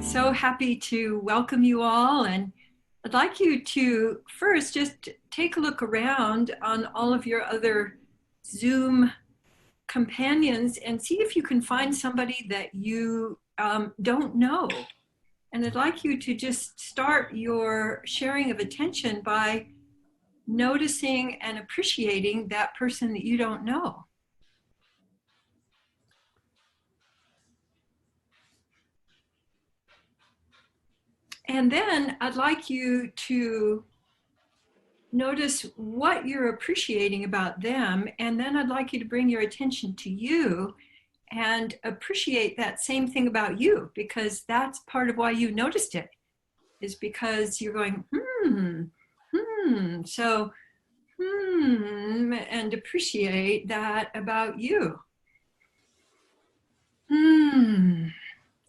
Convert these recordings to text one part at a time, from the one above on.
So happy to welcome you all, and I'd like you to first just take a look around on all of your other Zoom companions and see if you can find somebody that you don't know. And I'd like you to just start your sharing of attention by noticing and appreciating that person that you don't know. And then I'd like you to notice what you're appreciating about them. And then I'd like you to bring your attention to you and appreciate that same thing about you, because that's part of why you noticed it, is because you're going, so, and appreciate that about you.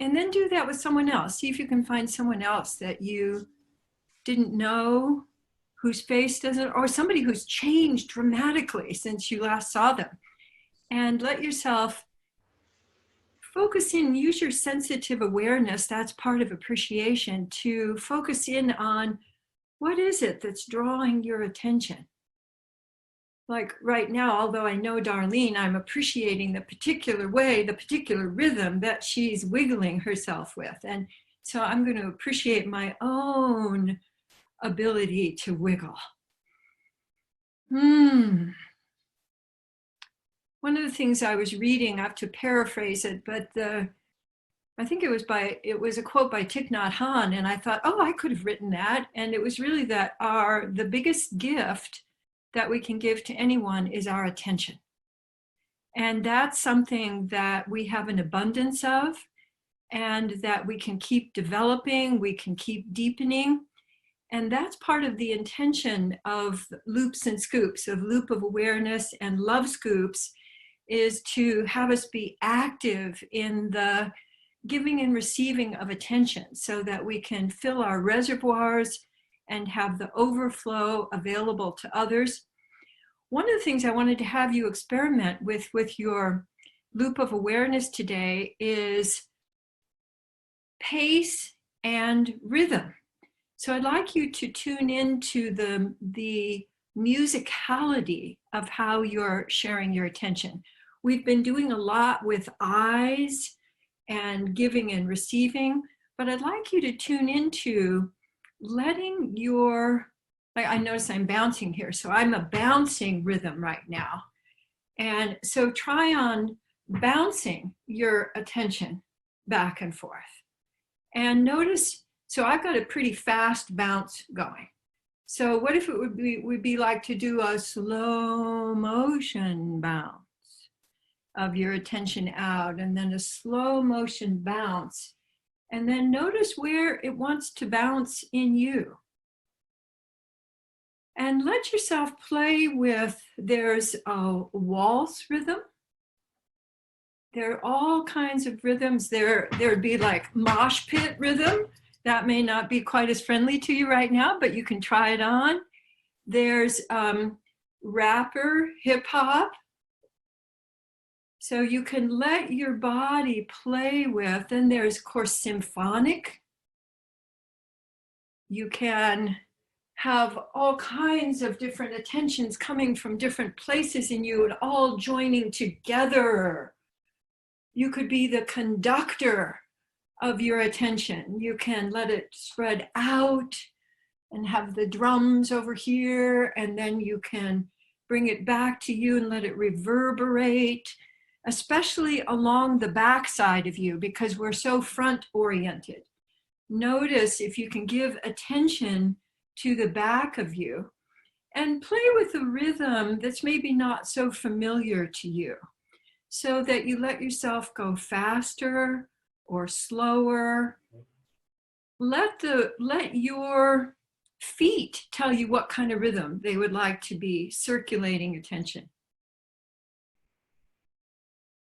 And then do that with someone else. See if you can find someone else that you didn't know, whose face doesn't, or somebody who's changed dramatically since you last saw them. And let yourself focus in, use your sensitive awareness, that's part of appreciation, to focus in on what is it that's drawing your attention. Like right now, although I know Darlene, I'm appreciating the particular way, the particular rhythm that she's wiggling herself with. And so I'm going to appreciate my own ability to wiggle. One of the things I was reading, I have to paraphrase it, but I think it was a quote by Thich Nhat Hanh, and I thought, oh, I could have written that. And it was really that the biggest gift that we can give to anyone is our attention. And that's something that we have an abundance of, and that we can keep developing, we can keep deepening. And that's part of the intention of loops and scoops, of loop of awareness and love scoops, is to have us be active in the giving and receiving of attention, so that we can fill our reservoirs and have the overflow available to others. One of the things I wanted to have you experiment with your loop of awareness today is pace and rhythm. So I'd like you to tune into the musicality of how you're sharing your attention. We've been doing a lot with eyes and giving and receiving, but I'd like you to tune into letting your, I notice I'm bouncing here, so I'm a bouncing rhythm right now. And so try on bouncing your attention back and forth. And notice, so I've got a pretty fast bounce going. So what if it would be like to do a slow motion bounce of your attention out, and then a slow motion bounce. And then notice where it wants to bounce in you. And let yourself play with, there's a waltz rhythm. There are all kinds of rhythms. There'd be like mosh pit rhythm. That may not be quite as friendly to you right now, but you can try it on. There's rapper, hip hop. So you can let your body play with, and there's, of course, symphonic. You can have all kinds of different attentions coming from different places in you and all joining together. You could be the conductor of your attention. You can let it spread out and have the drums over here, and then you can bring it back to you and let it reverberate, especially along the back side of you, because we're so front oriented. Notice if you can give attention to the back of you and play with a rhythm that's maybe not so familiar to you, so that you let yourself go faster or slower. Let your feet tell you what kind of rhythm they would like to be circulating attention.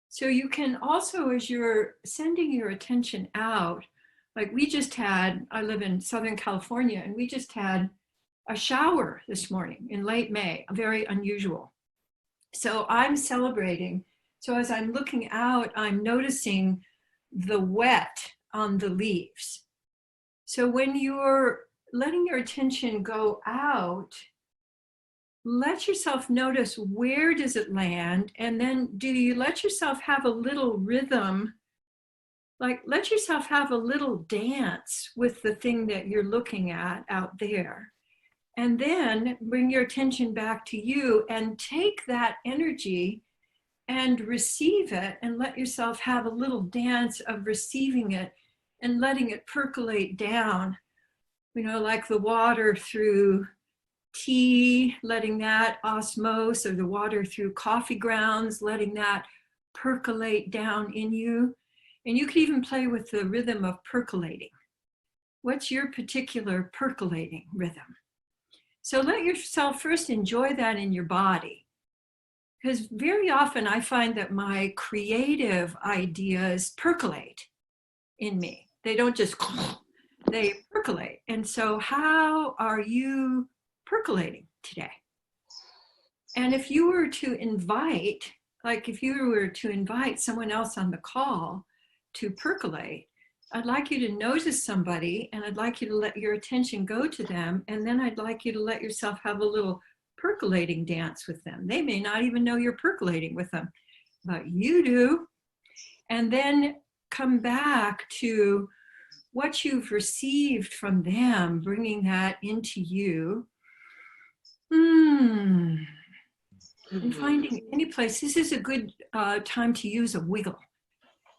So you can also, as you're sending your attention out, like we just had, I live in Southern California, and we just had a shower this morning in late May, very unusual. So I'm celebrating. So as I'm looking out, I'm noticing the wet on the leaves. So when you're letting your attention go out, let yourself notice where does it land, and then do you let yourself have a little rhythm, like let yourself have a little dance with the thing that you're looking at out there. And then bring your attention back to you and take that energy and receive it, and let yourself have a little dance of receiving it and letting it percolate down, you know, like the water through tea, letting that osmose, or the water through coffee grounds, letting that percolate down in you. And you can even play with the rhythm of percolating. What's your particular percolating rhythm? So let yourself first enjoy that in your body. Because very often I find that my creative ideas percolate in me. They don't just, they percolate. And so how are you percolating today? And if you were to invite, like if you were to invite someone else on the call to percolate, I'd like you to notice somebody, and I'd like you to let your attention go to them, and then I'd like you to let yourself have a little percolating dance with them. They may not even know you're percolating with them, but you do. And then come back to what you've received from them, bringing that into you. And finding any place. This is a good time to use a wiggle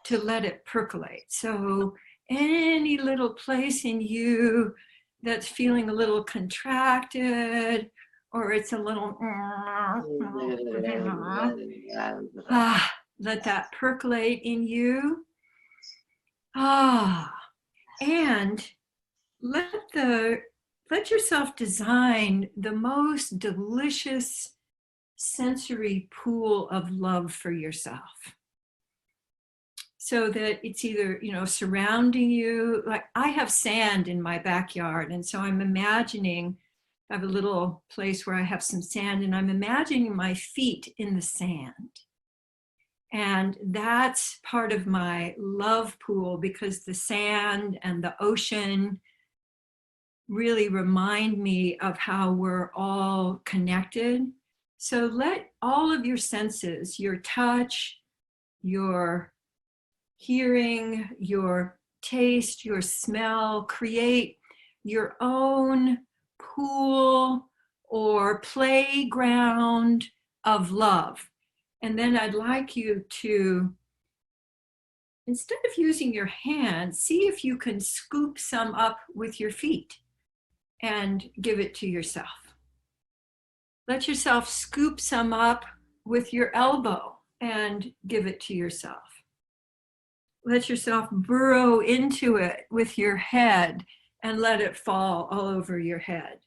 to let it percolate. So any little place in you that's feeling a little contracted, or it's a little, let that percolate in you. And let yourself design the most delicious sensory pool of love for yourself. So that it's either, you know, surrounding you. Like I have sand in my backyard, and so I'm imagining, I have a little place where I have some sand, and I'm imagining my feet in the sand. And that's part of my love pool, because the sand and the ocean really remind me of how we're all connected. So let all of your senses, your touch, your hearing, your taste, your smell, create your own pool or playground of love. And then I'd like you to, instead of using your hands, see if you can scoop some up with your feet and give it to yourself. Let yourself scoop some up with your elbow and give it to yourself. Let yourself burrow into it with your head and let it fall all over your head.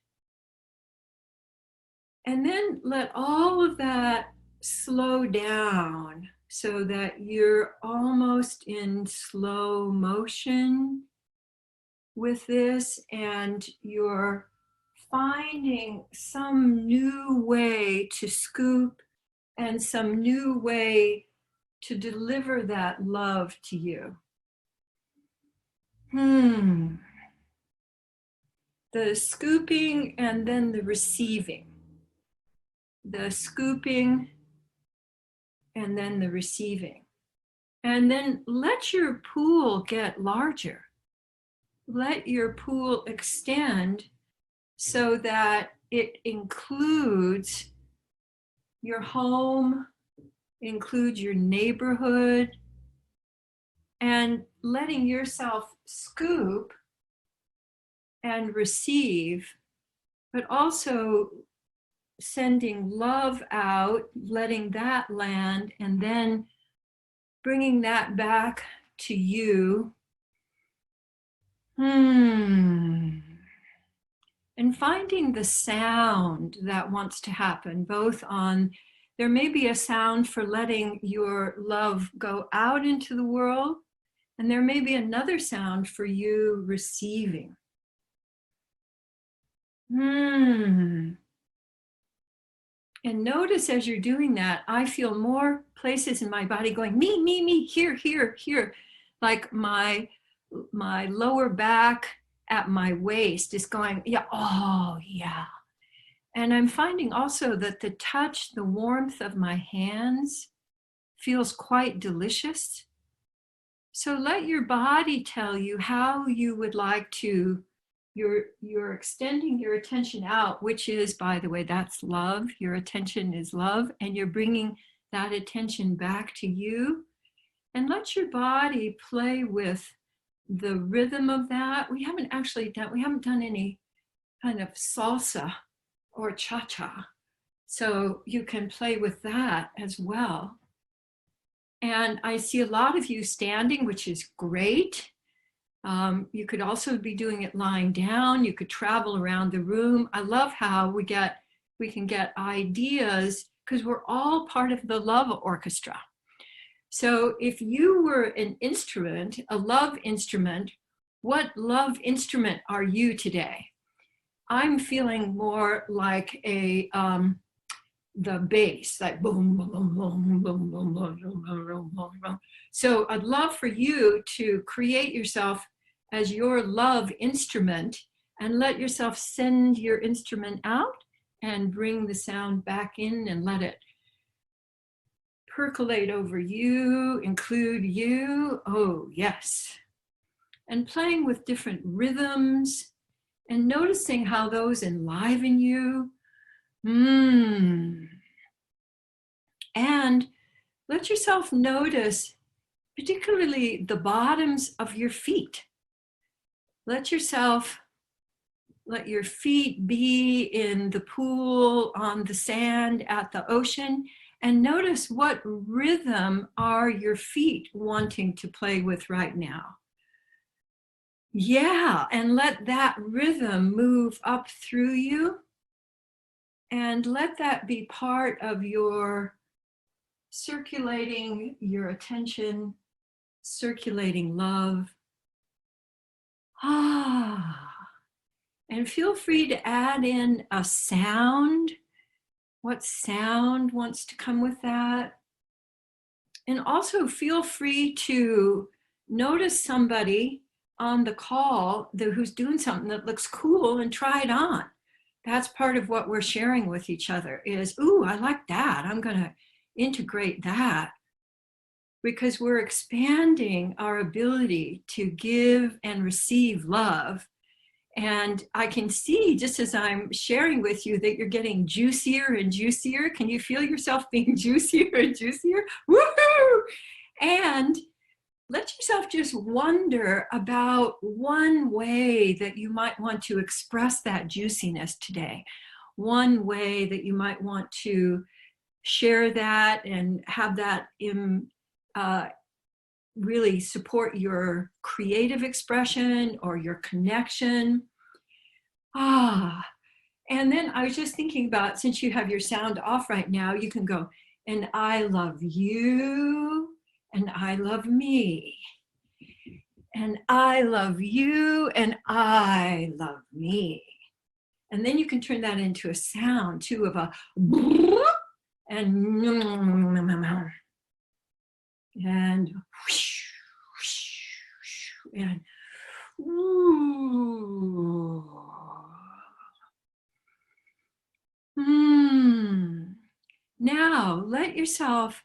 And then let all of that slow down so that you're almost in slow motion with this, and you're finding some new way to scoop and some new way to deliver that love to you. The scooping and then the receiving. The scooping and then the receiving. And then let your pool get larger. Let your pool extend so that it includes your home, includes your neighborhood, and letting yourself scoop and receive, but also sending love out, letting that land, and then bringing that back to you. And finding the sound that wants to happen, both on, there may be a sound for letting your love go out into the world, and there may be another sound for you receiving. And notice as you're doing that, I feel more places in my body going, me, here, here, here. Like my my lower back at my waist is going, yeah, oh yeah. And I'm finding also that the touch, the warmth of my hands feels quite delicious. So let your body tell you how you would like to, you're extending your attention out, which is, by the way, that's love. Your attention is love, and you're bringing that attention back to you. And let your body play with the rhythm of that. We haven't done any kind of salsa or cha-cha. So you can play with that as well. And I see a lot of you standing, which is great. You could also be doing it lying down. You could travel around the room. I love how we can get ideas because we're all part of the love orchestra. So if you were an instrument, a love instrument, what love instrument are you today? I'm feeling more like the bass, like boom, boom, boom, boom, boom, boom, boom, boom, boom, boom. So I'd love for you to create yourself as your love instrument and let yourself send your instrument out and bring the sound back in and let it percolate over you, include you. Oh, yes. And playing with different rhythms and noticing how those enliven you. And let yourself notice, particularly the bottoms of your feet. Let your feet be in the pool, on the sand, at the ocean, and notice what rhythm are your feet wanting to play with right now. Yeah, and let that rhythm move up through you. And let that be part of your circulating your attention, circulating love. And feel free to add in a sound. What sound wants to come with that? And also feel free to notice somebody on the call who's doing something that looks cool and try it on. That's part of what we're sharing with each other is, ooh, I like that. I'm going to integrate that. Because we're expanding our ability to give and receive love. And I can see, just as I'm sharing with you, that you're getting juicier and juicier. Can you feel yourself being juicier and juicier? Woohoo! And let yourself just wonder about one way that you might want to express that juiciness today. One way that you might want to share that and have that really support your creative expression or your connection. And then I was just thinking about, since you have your sound off right now, you can go, and I love you, and I love me, and I love you, and I love me. And then you can turn that into a sound too of a and Now let yourself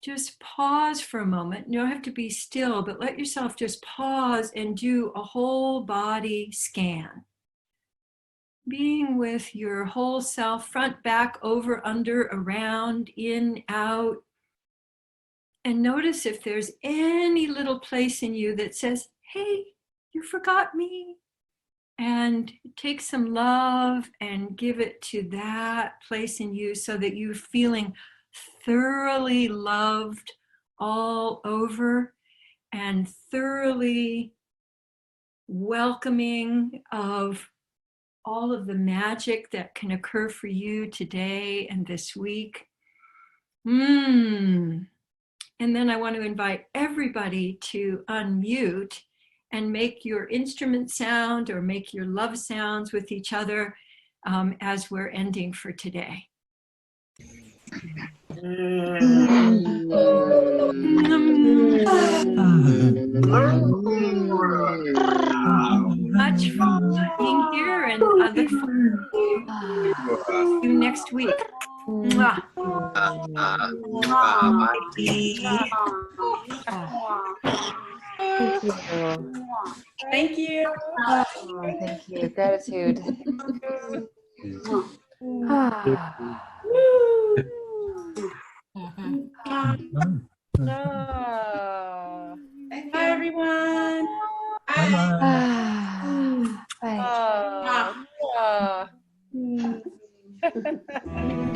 just pause for a moment. You don't have to be still, but let yourself just pause and do a whole body scan. Being with your whole self, front, back, over, under, around, in, out. And notice if there's any little place in you that says, hey, you forgot me. And take some love and give it to that place in you so that you're feeling thoroughly loved all over and thoroughly welcoming of all of the magic that can occur for you today and this week. And then I want to invite everybody to unmute and make your instrument sound or make your love sounds with each other as we're ending for today. much for being here, and I look forward to you next week. Mwah. Thank you. Oh, thank you. Gratitude. Bye, everyone. Bye. Bye.